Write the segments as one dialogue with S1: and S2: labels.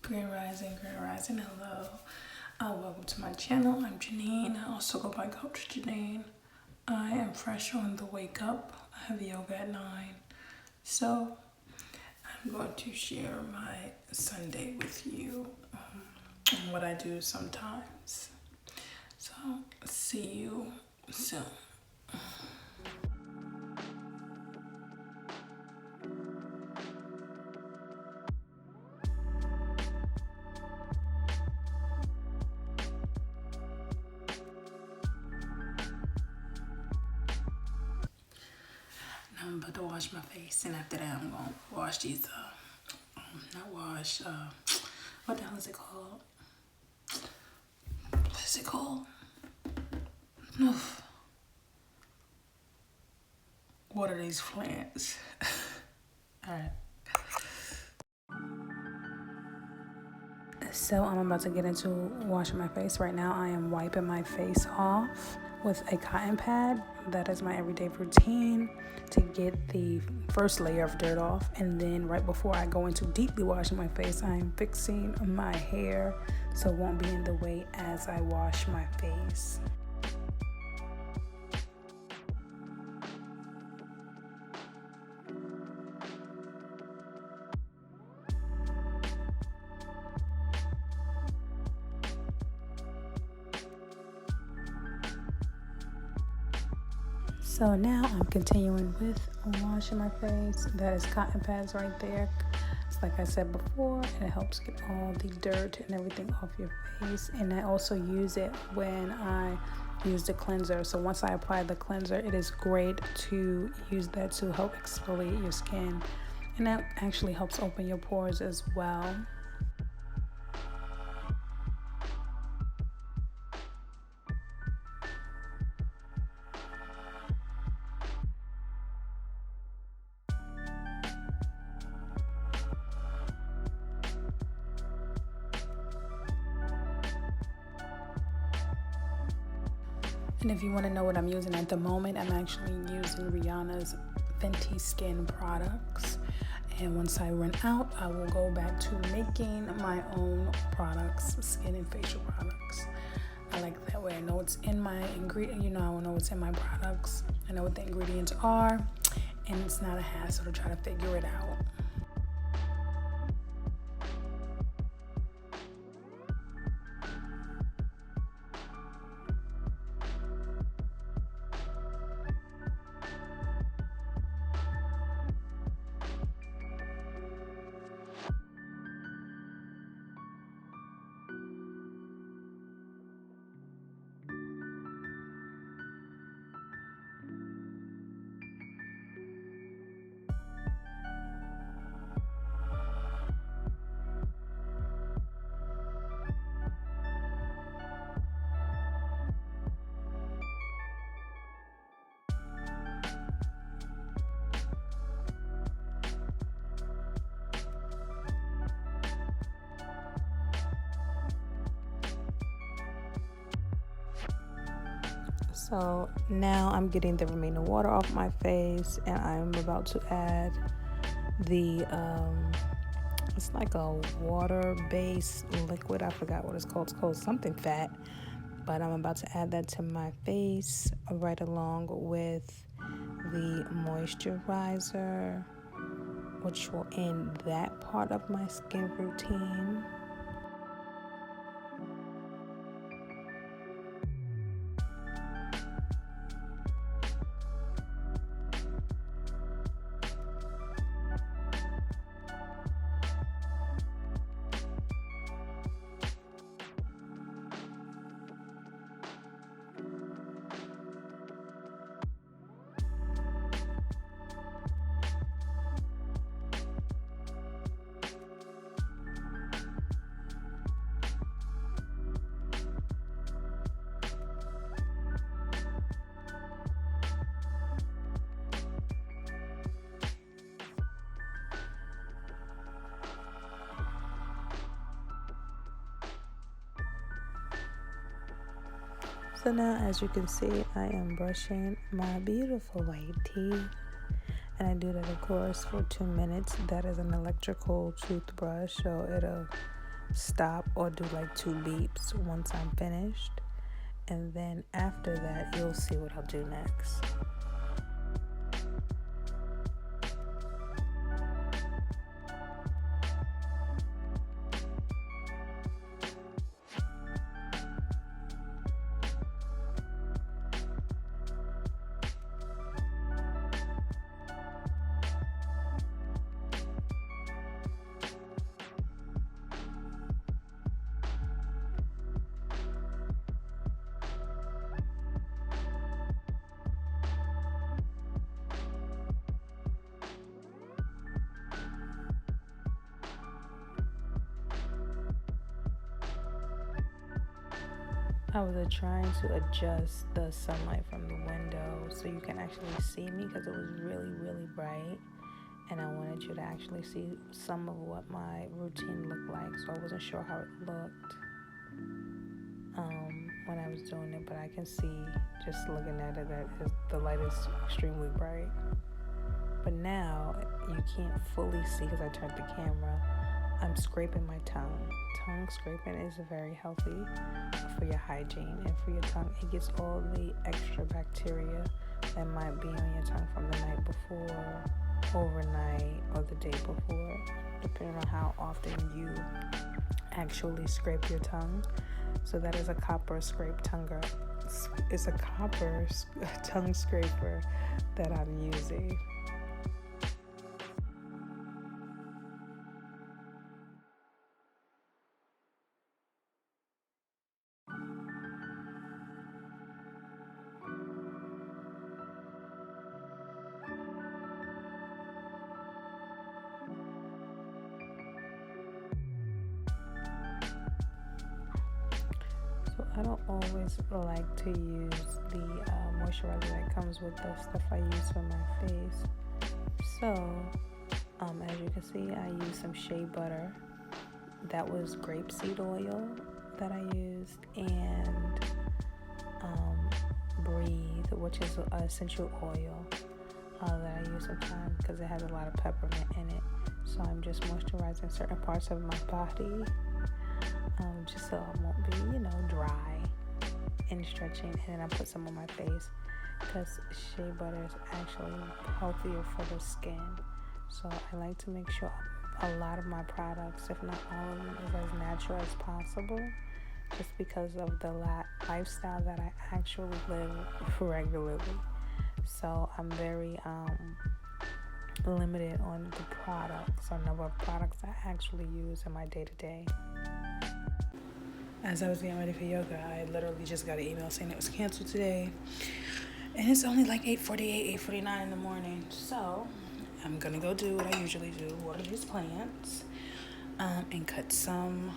S1: Grand Rising, hello. Welcome to my channel. I'm Janine. I also go by Coach Janine. I am fresh on the wake up. I have yoga at 9. So I'm going to share my Sunday with you and what I do sometimes. So see you soon. I'm about to wash my face, and after that I'm gonna wash these what the hell is it called? What is it called? Water these plants. Alright. So I'm about to get into washing my face. Right now I am wiping my face off with a cotton pad. That is my everyday routine to get the first layer of dirt off. And then right before I go into deeply washing my face, I'm fixing my hair so it won't be in the way as I wash my face. So now I'm continuing with washing my face. That is cotton pads right there. It's like I said before, it helps get all the dirt and everything off your face. And I also use it when I use the cleanser. So once I apply the cleanser, it is great to use that to help exfoliate your skin. And that actually helps open your pores as well. And if you want to know what I'm using at the moment, I'm actually using Rihanna's Fenty Skin products. And once I run out, I will go back to making my own products, skin and facial products. I like that way. I know what's in my ingredient. I will know what's in my products. I know what the ingredients are, and it's not a hassle to try to figure it out. So now I'm getting the remaining water off my face, and I'm about to add the it's like a water-based liquid. I forgot what it's called. It's called something fat, but I'm about to add that to my face right along with the moisturizer, which will end that part of my skin routine. So now, as you can see, I am brushing my beautiful white teeth. And I do that, of course, for 2 minutes. That is an electrical toothbrush, so it'll stop or do like 2 beeps once I'm finished, and then after that you'll see what I'll do next. I was trying to adjust the sunlight from the window so you can actually see me, because it was really, really bright, and I wanted you to actually see some of what my routine looked like, so I wasn't sure how it looked when I was doing it, but I can see just looking at it that the light is extremely bright. But now you can't fully see because I turned the camera. I'm scraping my tongue. Tongue scraping is very healthy for your hygiene and for your tongue. It gets all the extra bacteria that might be on your tongue from the night before, overnight, or the day before, depending on how often you actually scrape your tongue. So that is a copper scrape tonguer. It's a copper tongue scraper that I'm using. So I don't always like to use the moisturizer that comes with the stuff I use for my face. So as you can see, I used some shea butter. That was grapeseed oil that I used, and Breathe, which is an essential oil that I use sometimes because it has a lot of peppermint in it. So I'm just moisturizing certain parts of my body, just so I won't be, dry and stretching. And then I put some on my face because shea butter is actually healthier for the skin. So I like to make sure a lot of my products, if not all of them, is as natural as possible, just because of the lifestyle that I actually live regularly. So I'm very limited on the products or number of products I actually use in my day-to-day. As I was getting ready for yoga, I literally just got an email saying it was canceled today. And it's only like 8:48, 8:49 in the morning. So I'm going to go do what I usually do, water these plants, and cut some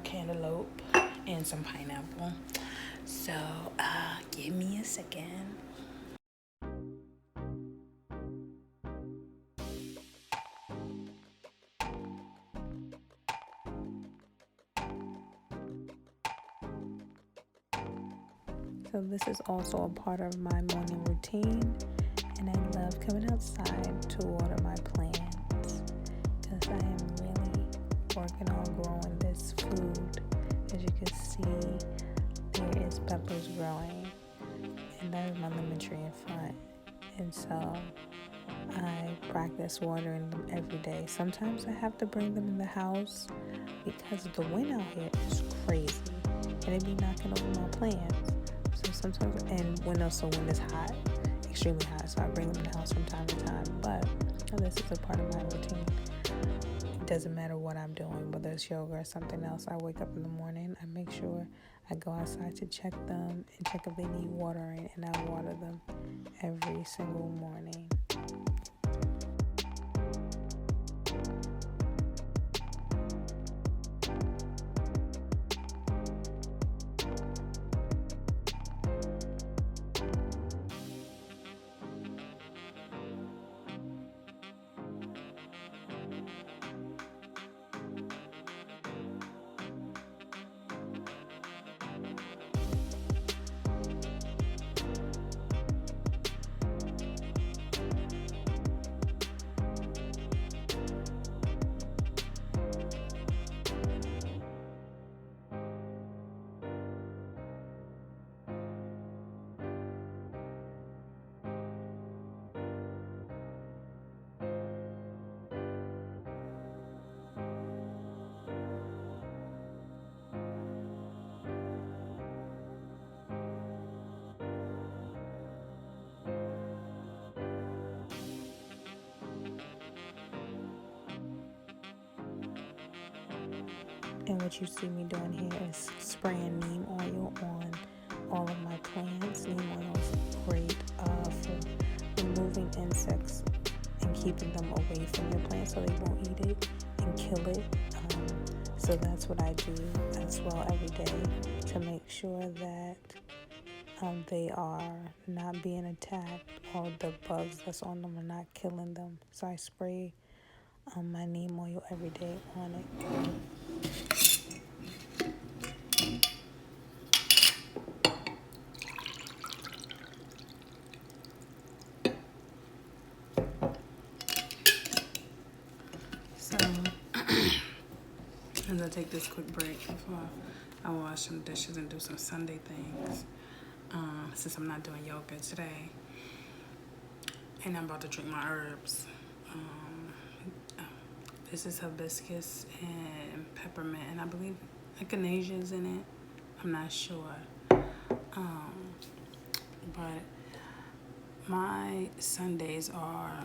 S1: cantaloupe and some pineapple. So give me a second. So this is also a part of my morning routine, and I love coming outside to water my plants because I am really working on growing this food. As you can see, there is peppers growing, and that is my lemon tree in front. And so I practice watering them every day. Sometimes I have to bring them in the house because the wind out here is crazy, and it be knocking over my plants. So sometimes, and when is hot, extremely hot, so I bring them in the house from time to time. But this is a part of my routine. It doesn't matter what I'm doing, whether it's yoga or something else. I wake up in the morning, I make sure I go outside to check them and check if they need watering, and I water them every single morning. And what you see me doing here is spraying neem oil on all of my plants. Neem oil is great for removing insects and keeping them away from your plant so they won't eat it and kill it. So that's what I do as well every day to make sure that they are not being attacked, or the bugs that's on them are not killing them. So I spray my neem oil every day on it. So, as I take this quick break before I wash some dishes and do some Sunday things, since I'm not doing yoga today, and I'm about to drink my herbs. This is hibiscus and peppermint, and I believe echinacea is in it. I'm not sure. But my Sundays are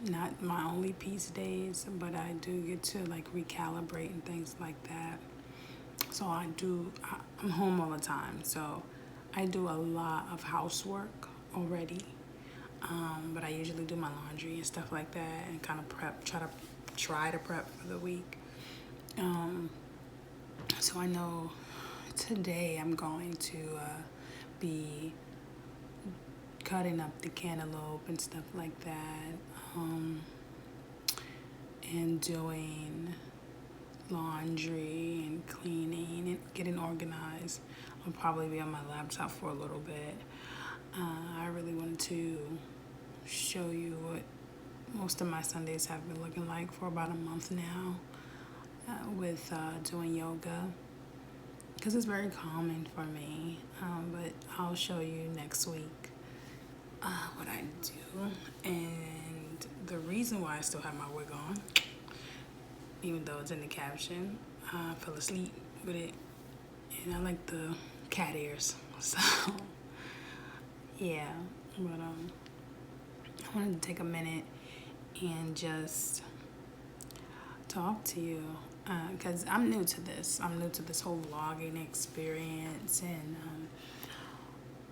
S1: not my only peace days, but I do get to like recalibrate and things like that. So I'm home all the time, so I do a lot of housework already. But I usually do my laundry and stuff like that and kind of try to prep for the week. So I know today I'm going to be cutting up the cantaloupe and stuff like that, and doing laundry and cleaning and getting organized. I'll probably be on my laptop for a little bit. I really wanted to show you what most of my Sundays have been looking like for about a month now with doing yoga, because it's very calming for me. But I'll show you next week what I do. And the reason why I still have my wig on, even though it's in the caption, I fell asleep with it, and I like the cat ears, so yeah. But I wanted to take a minute and just talk to you, because I'm new to this. I'm new to this whole vlogging experience and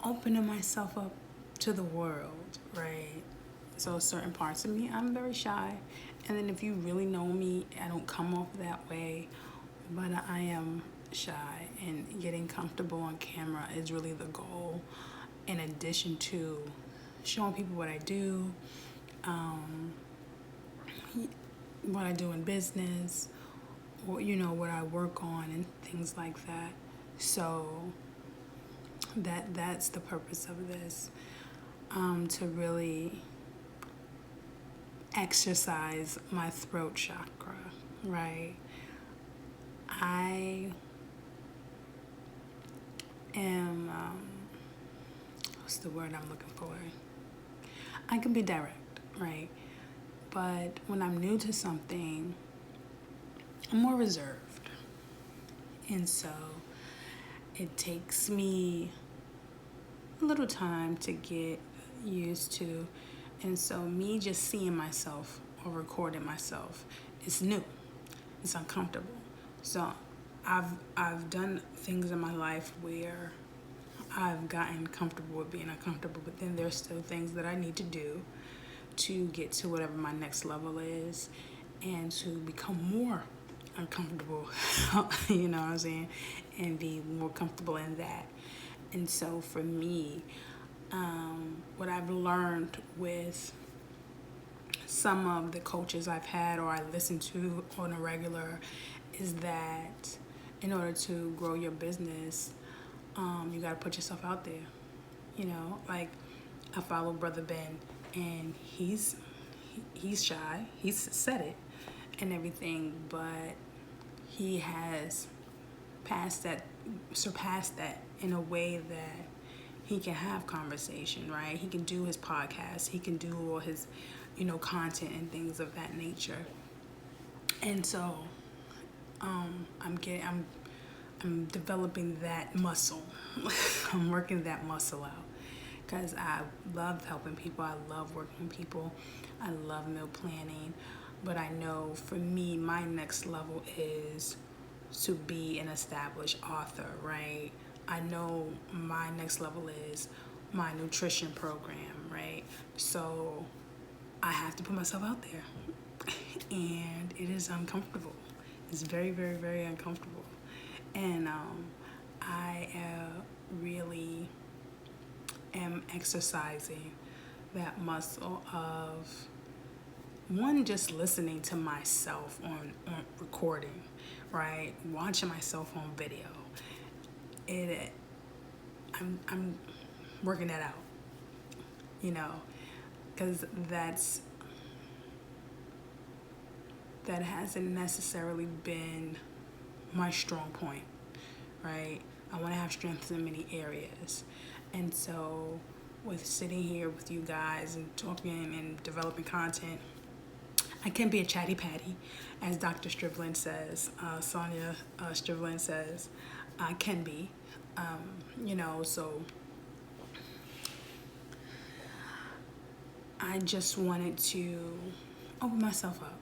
S1: opening myself up to the world, right? So certain parts of me, I'm very shy. And then if you really know me, I don't come off that way, but I am shy, and getting comfortable on camera is really the goal, in addition to showing people what I do, what I do in business, or what I work on and things like that. So that's the purpose of this, to really exercise my throat chakra, right? I am, what's the word I'm looking for? I can be direct, right? But when I'm new to something, I'm more reserved. And so it takes me a little time to get used to. And so me just seeing myself or recording myself is new. It's uncomfortable. So I've done things in my life where I've gotten comfortable with being uncomfortable, but then there's still things that I need to do to get to whatever my next level is, and to become more uncomfortable, you know what I'm saying, and be more comfortable in that. And so for me, what I've learned with some of the coaches I've had or I listen to on a regular is that in order to grow your business, you got to put yourself out there. Like I follow Brother Ben, and he's shy. He's said it and everything, but he has surpassed that in a way that he can have conversation, right? He can do his podcast. He can do all his, content and things of that nature. And so, I'm developing that muscle. I'm working that muscle out, because I love helping people. I love working with people. I love meal planning. But I know for me, my next level is to be an established author, right? I know my next level is my nutrition program, right? So I have to put myself out there. And it is uncomfortable. It's very, very, very uncomfortable. And I really am exercising that muscle of one, just listening to myself on recording, right? Watching myself on video. I'm working that out, you know, because that hasn't necessarily been my strong point, right? I want to have strengths in many areas. And so with sitting here with you guys and talking and developing content, I can be a chatty patty, as Dr. Strickland says, Sonia Strickland says, I can be, so I just wanted to open myself up.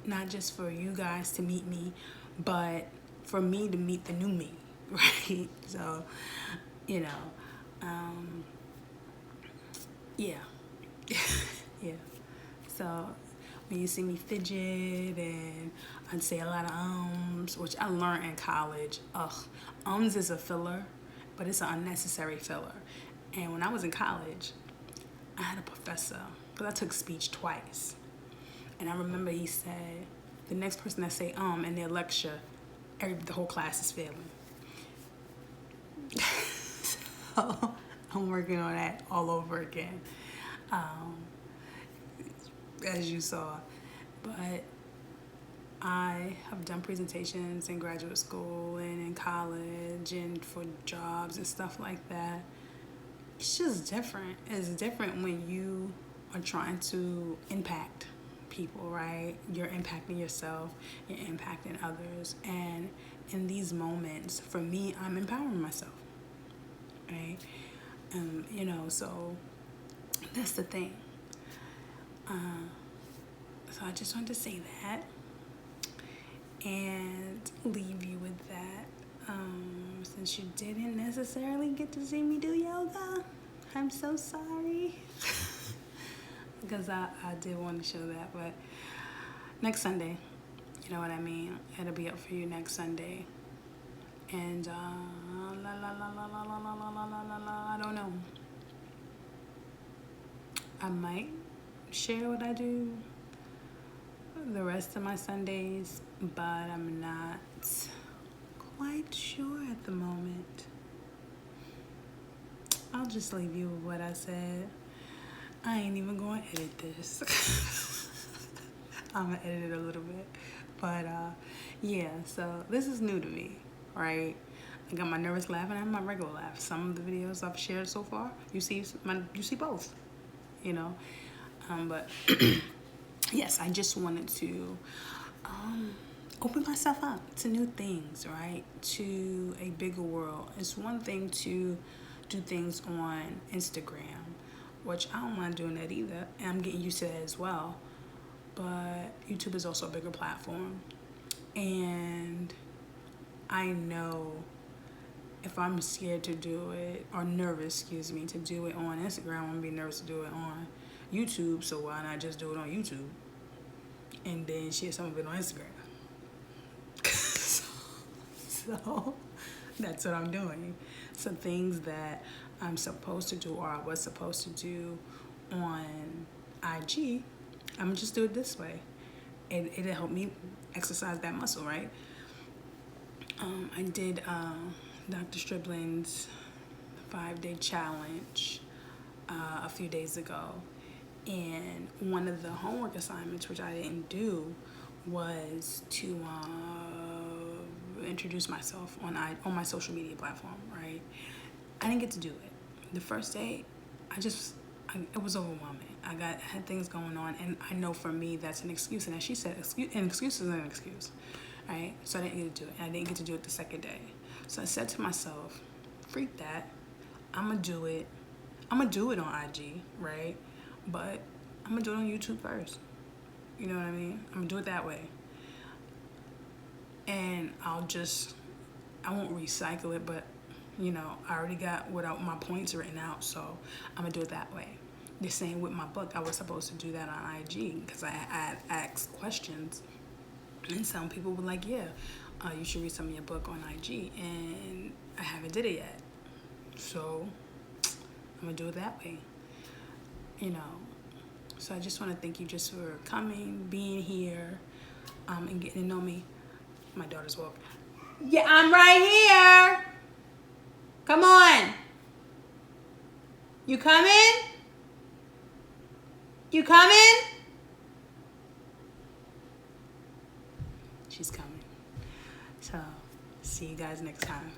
S1: Not just for you guys to meet me, but for me to meet the new me, right? So, yeah. Yeah. So when you see me fidget and I'd say a lot of ums, which I learned in college. Ums is a filler, but it's an unnecessary filler. And when I was in college, I had a professor, because I took speech twice. And I remember he said, the next person that say in their lecture, the whole class is failing. So I'm working on that all over again, as you saw. But I have done presentations in graduate school and in college and for jobs and stuff like that. It's just different. It's different when you are trying to impact people, right? You're impacting yourself, you're impacting others. And in these moments, for me, I'm empowering myself, right? So that's the thing. So I just wanted to say that and leave you with that. Since you didn't necessarily get to see me do yoga, I'm so sorry. Because I did want to show that, but next Sunday, you know what I mean? It'll be up for you next Sunday. And I don't know. I might share what I do the rest of my Sundays, but I'm not quite sure at the moment. I'll just leave you with what I said. I ain't even going to edit this. I'm going to edit it a little bit. But, so this is new to me, right? I got my nervous laugh and I have my regular laugh. Some of the videos I've shared so far, you see both, But, yes, I just wanted to open myself up to new things, right? To a bigger world. It's one thing to do things on Instagram, which I don't mind doing that either, and I'm getting used to that as well. But YouTube is also a bigger platform, and I know if I'm scared to do it, or nervous, to do it on Instagram, I'm gonna be nervous to do it on YouTube, so why not just do it on YouTube and then share some of it on Instagram? So that's what I'm doing. Some things that I'm supposed to do or I was supposed to do on IG, I'm just do it this way. It'll help me exercise that muscle, right? I did Dr. Strickland's 5-day challenge a few days ago. And one of the homework assignments, which I didn't do, was to introduce myself on my social media platform, right? I didn't get to do it. The first day, it was overwhelming. I had things going on, and I know for me that's an excuse. And as she said, an excuse is an excuse, right? So I didn't get to do it, and I didn't get to do it the second day. So I said to myself, freak that. I'm gonna do it on IG, right? But I'm gonna do it on YouTube first. You know what I mean? I'm gonna do it that way.
S2: and I won't recycle it, but you know, I already got my points written out, so I'm gonna do it that way. The same with my book. I was supposed to do that on IG because I asked questions, and some people were like, yeah, you should read some of your book on IG, and I haven't did it yet. So I'm gonna do it that way, you know. So I just want to thank you just for coming, being here, and getting to know me. My daughter's walking. Yeah, I'm right here. Come on. You coming? You coming? She's coming. So, see you guys next time.